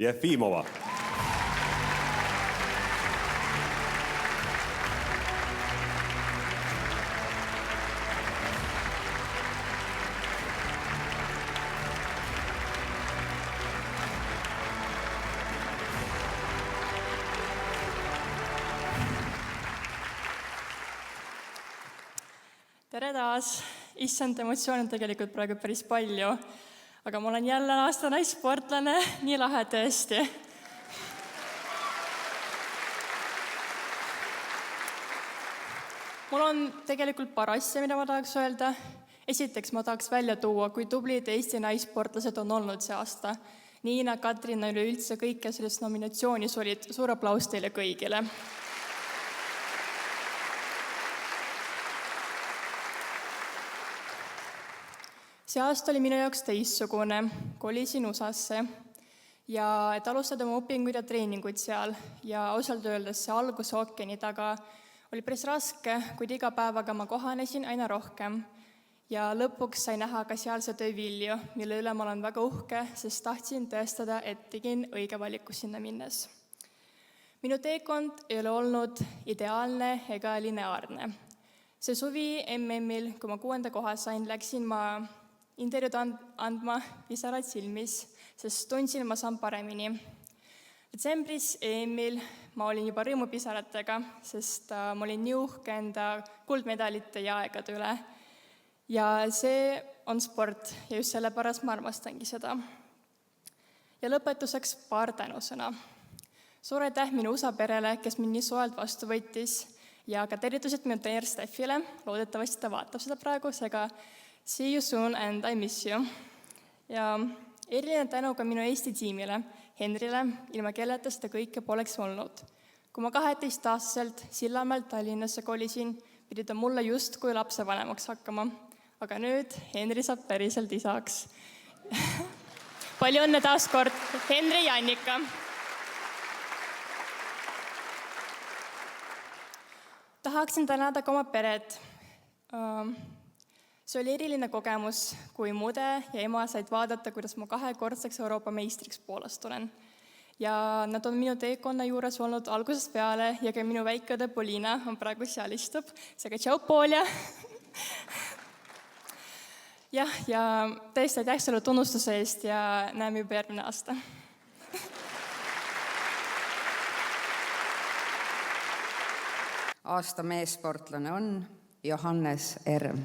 Jefimova. Tere taas! Issand, emotsioone on tegelikult praegu päris palju. Aga ma olen jälle aasta naissportlane, nii lahe tõesti. Mul on tegelikult paar asja, mida ma tahaks öelda. Esiteks ma tahaks välja tuua, kui tublid Eesti naissportlased on olnud see aasta. Niina, Katrin ja üleüldse kõik, kes selles nominatsioonis olid. Suur aplaus teile kõigile. See aasta oli minu jaoks teistsugune, kolisin USAsse ja et alustada oma õpinguid ja treeninguid seal ja ausalt öeldes see algus ookeani taga oli päris raske, kuid iga päevaga ma kohanesin aina rohkem ja lõpuks sai näha ka sealse töö vilju, mille üle ma olen väga uhke, sest tahtsin tõestada, et tegin õige valiku sinna minnes. Minu teekond ei ole olnud ideaalne ega lineaarne. See suvi MM-il, kui ma 6. koha sain, läksin ma intervjuud andma pisarad silmis, sest tundsin, ma saan paremini. Detsembris EM-il ma olin juba rõõmupisaratega, sest ma olin nii uhke enda kuldmedalite ja aegade üle. Ja see on sport ja just sellepärast ma armastangi seda. Ja lõpetuseks paar tänusõna. Suur aitäh minu USA perele, kes mind nii soojalt vastu võttis ja ka tervitused minu treener Steffile. Loodetavasti ta vaatab seda praegu, seega see you soon and I miss you. Ja eriline tänu ka minu Eesti tiimile, Henrile, ilma kelleta seda kõike poleks olnud. Kui ma 12-aastaselt Sillamäelt Tallinnasse kolisin, pidi ta mulle justkui lapsevanemaks hakkama. Aga nüüd Henri saab päriselt isaks. Palju õnne taas kord, Henri ja Annika. Tahaksin tänada ka oma peret. See oli eriline kogemus, kui mude ja ema said vaadata, kuidas ma 2-kordseks Euroopa meistriks Poolast olen. Ja nad on minu teekonna juures olnud algusest peale ja ka minu väikeõde Polina on praegu seal istub. Seega tšau, Polja! Ja tõesti aitäh selle tunnustuse eest ja näeme juba järgmine aasta. Aasta meessportlane on Johannes Erm.